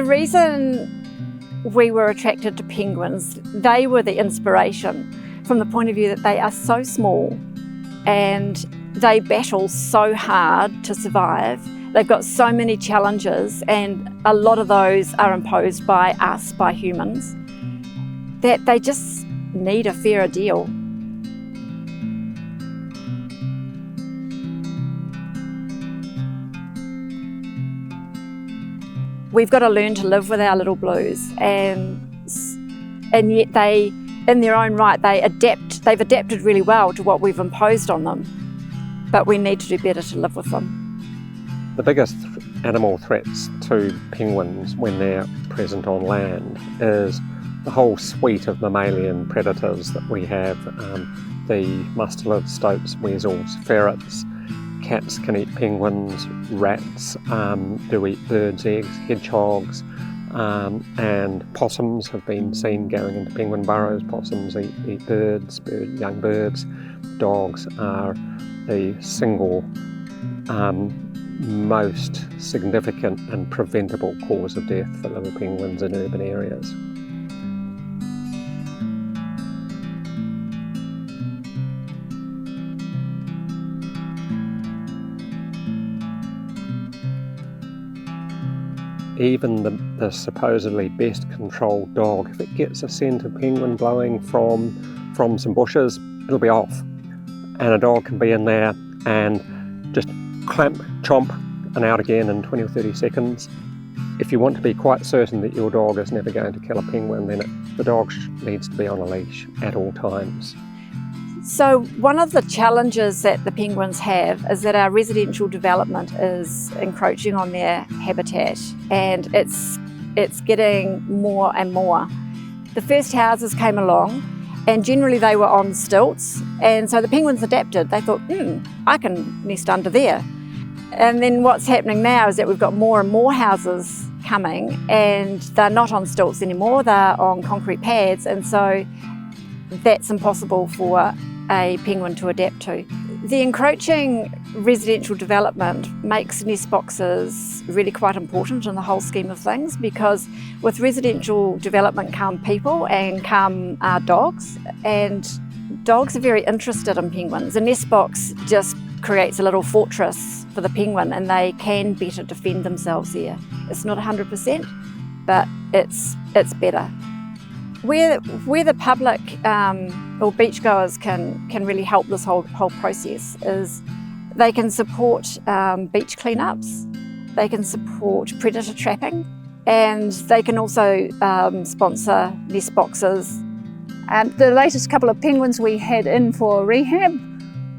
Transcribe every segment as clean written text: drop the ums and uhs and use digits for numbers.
The reason we were attracted to penguins, they were the inspiration from the point of view that they are so small and they battle so hard to survive. They've got so many challenges, and a lot of those are imposed by us, by humans, that they just need a fairer deal. We've got to learn to live with our little blues, and yet they, in their own right, they've adapted really well to what we've imposed on them, but we need to do better to live with them. The biggest animal threats to penguins when they're present on land is the whole suite of mammalian predators that we have. The mustelid stoats, weasels, ferrets. Cats can eat penguins, rats do eat birds' eggs, hedgehogs, and possums have been seen going into penguin burrows. Possums eat birds, young birds. Dogs are the single most significant and preventable cause of death for little penguins in urban areas. Even the supposedly best controlled dog, if it gets a scent of penguin blowing from some bushes, it'll be off. And a dog can be in there and just clamp, chomp, and out again in 20 or 30 seconds. If you want to be quite certain that your dog is never going to kill a penguin, then the dog needs to be on a leash at all times. So one of the challenges that the penguins have is that our residential development is encroaching on their habitat, and it's getting more and more. The first houses came along, and generally they were on stilts, and so the penguins adapted. They thought, I can nest under there. And then what's happening now is that we've got more and more houses coming, and they're not on stilts anymore, they're on concrete pads, and so that's impossible for a penguin to adapt to. The encroaching residential development makes nest boxes really quite important in the whole scheme of things, because with residential development come people and come dogs, and dogs are very interested in penguins. A nest box just creates a little fortress for the penguin, and they can better defend themselves there. It's not 100%, but it's better. Where the public or beachgoers can really help this whole process is they can support beach cleanups, they can support predator trapping, and they can also sponsor nest boxes. And the latest couple of penguins we had in for rehab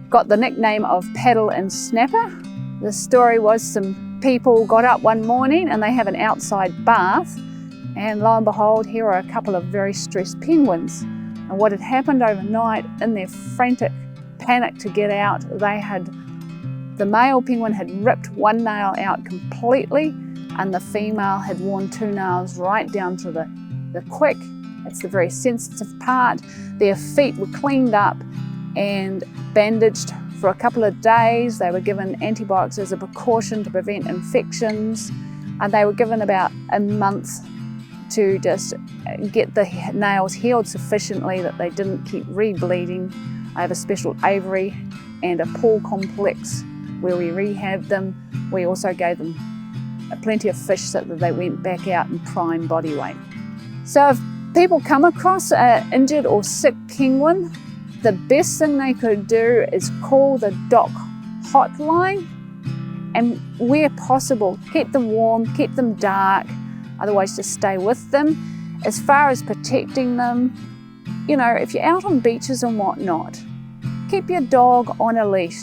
got the nickname of Paddle and Snapper. The story was some people got up one morning and they have an outside bath, and lo and behold, here are a couple of very stressed penguins. And what had happened overnight, in their frantic panic to get out, the male penguin had ripped one nail out completely, and the female had worn two nails right down to the quick. It's the very sensitive part. Their feet were cleaned up and bandaged for a couple of days. They were given antibiotics as a precaution to prevent infections, and they were given about a month to just get the nails healed sufficiently that they didn't keep re-bleeding. I have a special aviary and a pool complex where we rehabbed them. We also gave them plenty of fish so that they went back out in prime body weight. So if people come across an injured or sick penguin, the best thing they could do is call the dock hotline, and where possible, keep them warm, keep them dark, otherwise just stay with them. As far as protecting them, if you're out on beaches and whatnot, keep your dog on a leash.